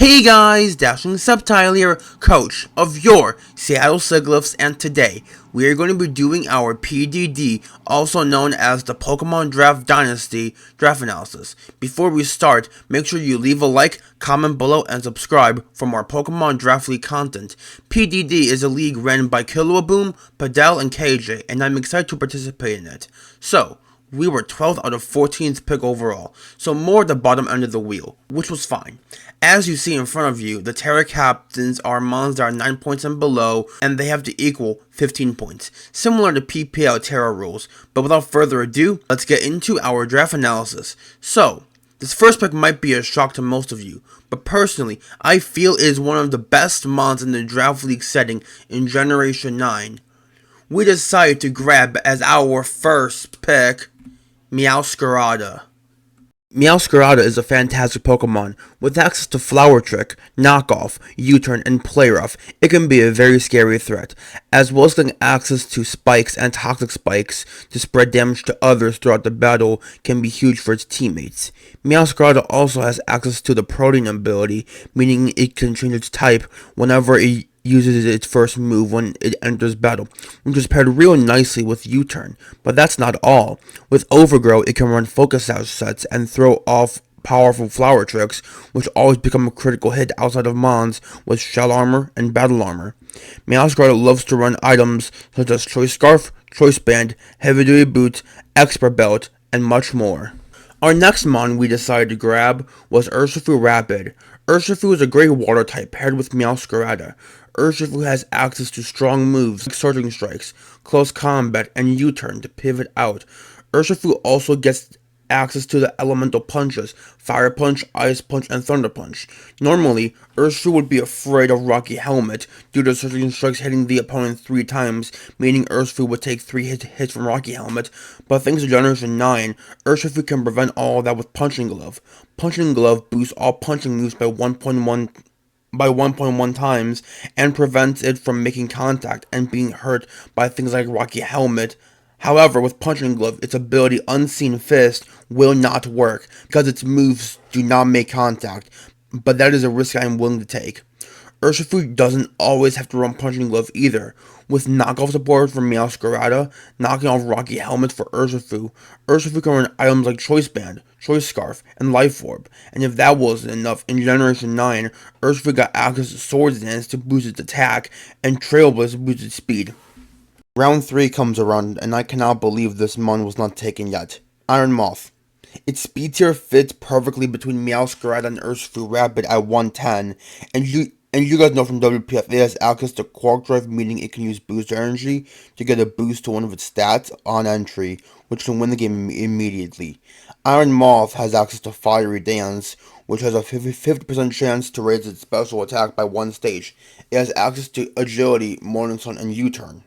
Hey guys, Dashing Subtile here, coach of your Seattle Siglyphs, and today we are going to be doing our PDD, also known as the Pokemon Draft Dynasty Draft Analysis. Before we start, make sure you leave a like, comment below, and subscribe for more Pokemon Draft League content. PDD is a league ran by Killaboom, Padel, and KJ, and I'm excited to participate in it. So, we were 12th out of 14th pick overall, so more at the bottom end of the wheel, which was fine. As you see in front of you, the Terra captains are mons that are 9 points and below, and they have to equal 15 points, similar to PPL Terra rules. But without further ado, let's get into our draft analysis. So, this first pick might be a shock to most of you, but personally, I feel it is one of the best mons in the draft league setting in Generation 9. We decided to grab as our first pick Meowscarada. Meowscarada is a fantastic Pokemon. With access to Flower Trick, Knockoff, U-Turn, and Play Rough, it can be a very scary threat, as well as getting access to Spikes and Toxic Spikes to spread damage to others throughout the battle can be huge for its teammates. Meowscarada also has access to the Protein ability, meaning it can change its type whenever it uses its first move when it enters battle, which is paired real nicely with U-Turn. But that's not all. With Overgrow, it can run Focus Sash sets and throw off powerful Flower Tricks, which always become a critical hit outside of Mons with Shell Armor and Battle Armor. Meowscarada loves to run items such as Choice Scarf, Choice Band, Heavy Duty Boots, Expert Belt, and much more. Our next mon we decided to grab was Urshifu Rapid. Urshifu is a great water type paired with Meowscarada. Urshifu has access to strong moves like Surging Strikes, Close Combat, and U-Turn to pivot out. Urshifu also gets access to the elemental punches, Fire Punch, Ice Punch, and Thunder Punch. Normally, Urshifu would be afraid of Rocky Helmet due to Surging Strikes hitting the opponent 3 times, meaning Urshifu would take 3 hits from Rocky Helmet, but thanks to Generation 9, Urshifu can prevent all of that with Punching Glove. Punching Glove boosts all punching moves by 1.1 times and prevents it from making contact and being hurt by things like Rocky Helmet. However, with Punching Glove, its ability Unseen Fist will not work because its moves do not make contact, but that is a risk I am willing to take. Urshifu doesn't always have to run Punching Glove either. With knockoff support from Meowscarada, knocking off Rocky Helmets for Urshifu, Urshifu can run items like Choice Band, Choice Scarf, and Life Orb. And if that wasn't enough, in Generation 9, Urshifu got access to Swords Dance to boost its attack, and Trailblaze to boost its speed. Round 3 comes around, and I cannot believe this mon was not taken yet. Iron Moth. Its speed tier fits perfectly between Meowscarada and Urshifu Rapid at 110, and you guys know from WPF it has access to Quark Drive, meaning it can use Booster Energy to get a boost to one of its stats on entry, which can win the game immediately. Iron Moth has access to Fiery Dance, which has a 50% chance to raise its special attack by 1 stage. It has access to Agility, Morning Sun, and U-Turn.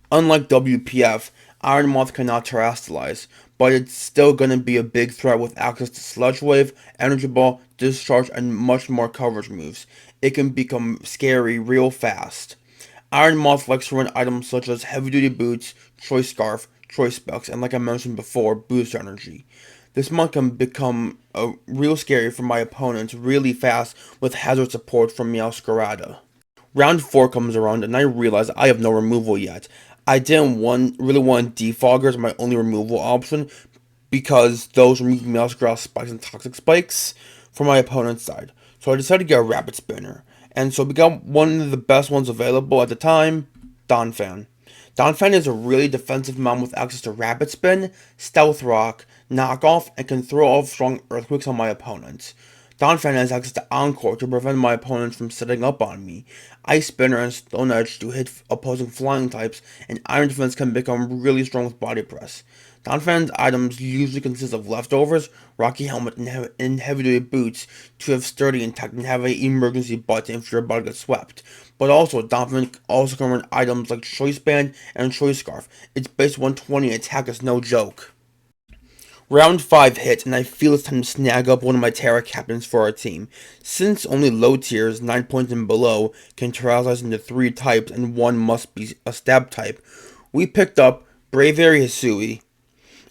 Unlike WPF, Iron Moth cannot terrestrialize, but it's still gonna be a big threat with access to Sludge Wave, Energy Ball, Discharge, and much more coverage moves. It can become scary real fast. Iron Moth likes to run items such as Heavy Duty Boots, Choice Scarf, Choice Specs, and like I mentioned before, Boost Energy. This mon can become real scary for my opponents really fast with hazard support from Meowscarada. Round 4 comes around and I realize I have no removal yet. I didn't really want Defogger as my only removal option because those remove Meowscarada Spikes and Toxic Spikes from my opponent's side. So I decided to get a Rapid Spinner. And so we got one of the best ones available at the time, Donphan. Donphan is a really defensive mon with access to Rapid Spin, Stealth Rock, Knockoff, and can throw off strong Earthquakes on my opponents. Donphan has access to Encore to prevent my opponents from setting up on me. Ice Spinner and Stone Edge to hit opposing flying types, and Iron Defense can become really strong with Body Press. Donphan's items usually consist of Leftovers, Rocky Helmet, and Heavy Duty Boots to have Sturdy intact and have an emergency button if your body gets swept. But also, Donphan also can run items like Choice Band and Choice Scarf. Its base 120 attack is no joke. Round 5 hits, and I feel it's time to snag up one of my Terra captains for our team. Since only low tiers, 9 points and below, can terrestrialize into 3 types and 1 must be a stab type, we picked up Braviary Hisui,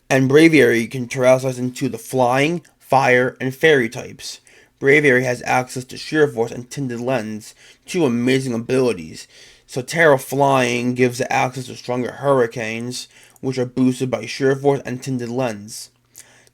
and Braviary can terrestrialize into the Flying, Fire, and Fairy types. Braviary has access to Sheer Force and Tinted Lens, two amazing abilities. So Terra Flying gives it access to stronger Hurricanes, which are boosted by Sheer Force and Tinted Lens.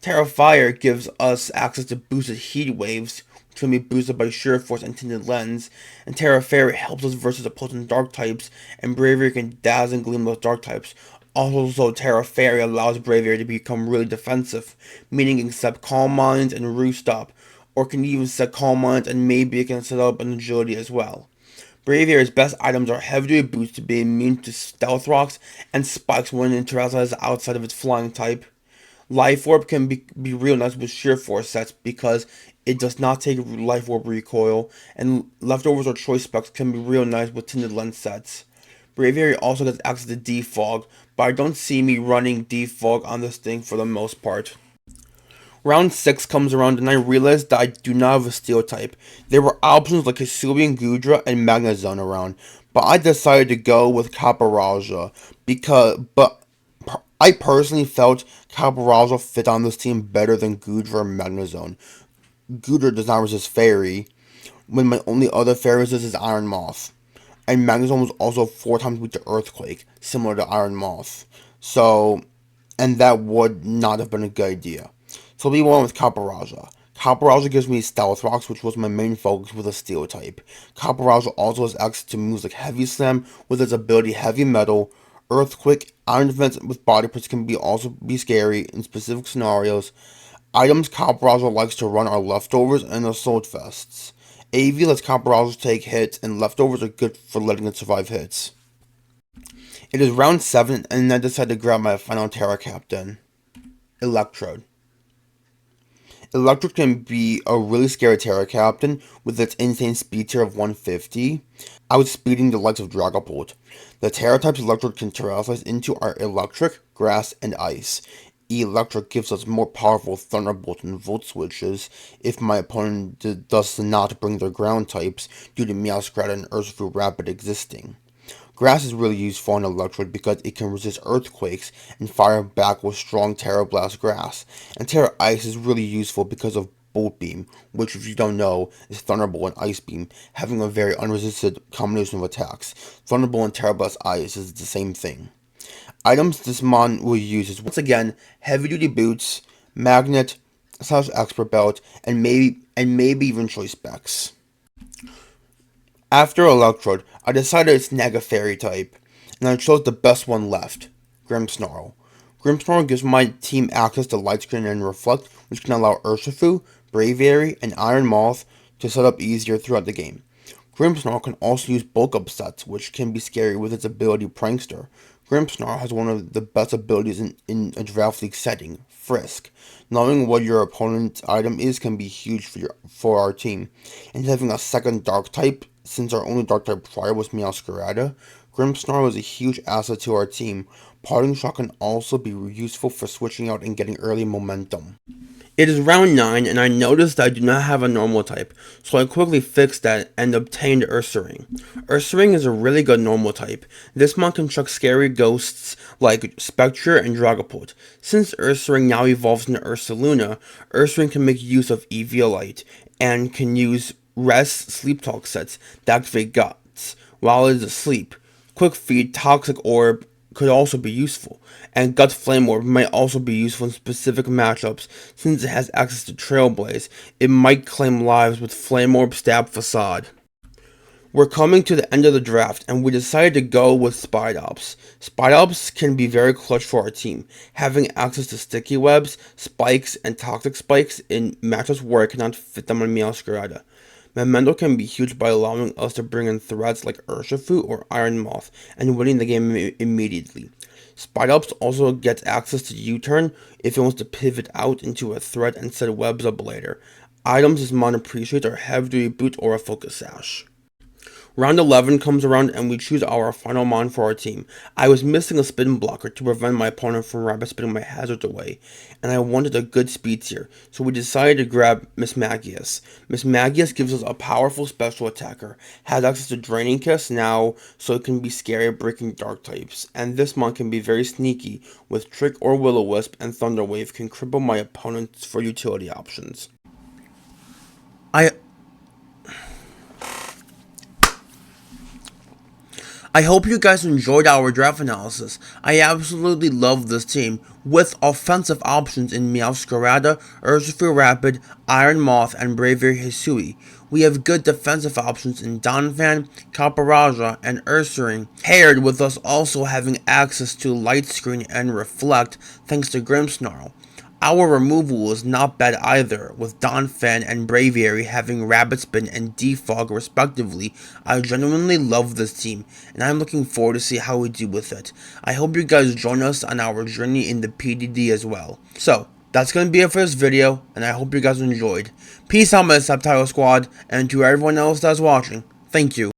Terra Fire gives us access to boosted Heat Waves, which can be boosted by Sheer Force and Tinted Lens. And Terra Fairy helps us versus opposing Dark types, and Braviary can dazzle and gleam those Dark types. Also, Terra Fairy allows Braviary to become really defensive, meaning it can set Calm Minds and Roost up, or can even set Calm Minds and maybe it can set up an Agility as well. Braviary's best items are Heavy Duty Boots to be immune to Stealth Rocks and Spikes when it interacts outside of its flying type. Life Orb can be real nice with Sheer Force sets because it does not take Life Orb recoil, and Leftovers or Choice Specs can be real nice with Tinted Lens sets. Braviary also gets access to Defog, but I don't see me running Defog on this thing for the most part. Round 6 comes around and I realized that I do not have a Steel type. There were options like Hisuian Gudra and Magnezone around, but I decided to go with Caparaja but I personally felt Caparaja fit on this team better than Gudra and Magnezone. Gudra does not resist Fairy, when my only other Fairy resist is Iron Moth. And Magnezone was also 4 times weak to Earthquake, similar to Iron Moth. And that would not have been a good idea. So we went with Caparaja. Caparaja gives me Stealth Rocks, which was my main focus with a Steel type. Caparaja also has access to moves like Heavy Slam with its ability Heavy Metal, Earthquake, Iron Defense with Body Press can also be scary in specific scenarios. Items Caparaja likes to run are Leftovers and Assault Vests. AV lets Caparaja take hits, and Leftovers are good for letting it survive hits. It is round 7, and I decided to grab my final Terra Captain, Electrode. Electrode can be a really scary Terra Captain with its insane speed tier of 150, outspeeding the likes of Dragapult. The Terra types Electrode can terrestrialize into are Electric, Grass, and Ice. Electric gives us more powerful Thunderbolt and Volt switches if my opponent does not bring their ground types due to Meowscarada and Urshifu Rapid existing. Grass is really useful on Electrode because it can resist earthquakes and fire back with strong Terra Blast Grass. And Terra Ice is really useful because of Bolt Beam, which if you don't know is Thunderbolt and Ice Beam, having a very unresisted combination of attacks. Thunderbolt and Terra Blast Ice is the same thing. Items this mon will use is once again Heavy Duty Boots, Magnet, / Expert Belt, and maybe even Choice Specs. After Electrode, I decided to snag a Fairy type, and I chose the best one left, Grimmsnarl. Grimmsnarl gives my team access to Light Screen and Reflect, which can allow Urshifu, Braviary, and Iron Moth to set up easier throughout the game. Grimmsnarl can also use bulk up sets, which can be scary with its ability Prankster. Grimmsnarl has one of the best abilities in a Draft League setting, Frisk. Knowing what your opponent's item is can be huge for our team, and having a second Dark type, since our only Dark type prior was Meowscarada, Grimmsnarl is a huge asset to our team. Parting Shot can also be useful for switching out and getting early momentum. It is round 9, and I noticed that I do not have a normal type, so I quickly fixed that and obtained Ursaring. Ursaring is a really good normal type. This mon can chuck scary ghosts like Spectre and Dragapult. Since Ursaring now evolves into Ursaluna, Ursaring can make use of Eviolite, and can use Rest Sleep Talk sets that activate Guts while it is asleep. Quick Feed, Toxic Orb could also be useful, and Guts Flame Orb might also be useful in specific matchups. Since it has access to Trailblaze, it might claim lives with Flame Orb Stab Facade. We're coming to the end of the draft, and we decided to go with Spidops. Spidops can be very clutch for our team, having access to Sticky Webs, Spikes, and Toxic Spikes in matchups where I cannot fit them on Meowscarada. Memento can be huge by allowing us to bring in threats like Urshifu or Iron Moth, and winning the game immediately. Spidops also gets access to U-Turn if it wants to pivot out into a threat and set webs up later. Items this mon appreciates are Heavy Duty Boot or a Focus Sash. Round 11 comes around and we choose our final mon for our team. I was missing a spin blocker to prevent my opponent from rapid spinning my hazards away, and I wanted a good speed tier, so we decided to grab Mismagius. Mismagius gives us a powerful special attacker, has access to Draining Kiss now, so it can be scary at breaking dark types, and this mon can be very sneaky with Trick or Will-O-Wisp, and Thunder Wave can cripple my opponents for utility options. I I hope you guys enjoyed our draft analysis. I absolutely love this team, with offensive options in Meowscarada, Urshifu Rapid, Iron Moth, and Braviary Hisui. We have good defensive options in Donphan, Caparaja, and Ursaring, paired with us also having access to Light Screen and Reflect thanks to Grimmsnarl. Our removal is not bad either, with Donphan and Braviary having Rabbit Spin and Defog respectively. I genuinely love this team, and I'm looking forward to see how we do with it. I hope you guys join us on our journey in the PDD as well. So, that's going to be it for this video, and I hope you guys enjoyed. Peace out, my Subtitle Squad, and to everyone else that's watching, thank you.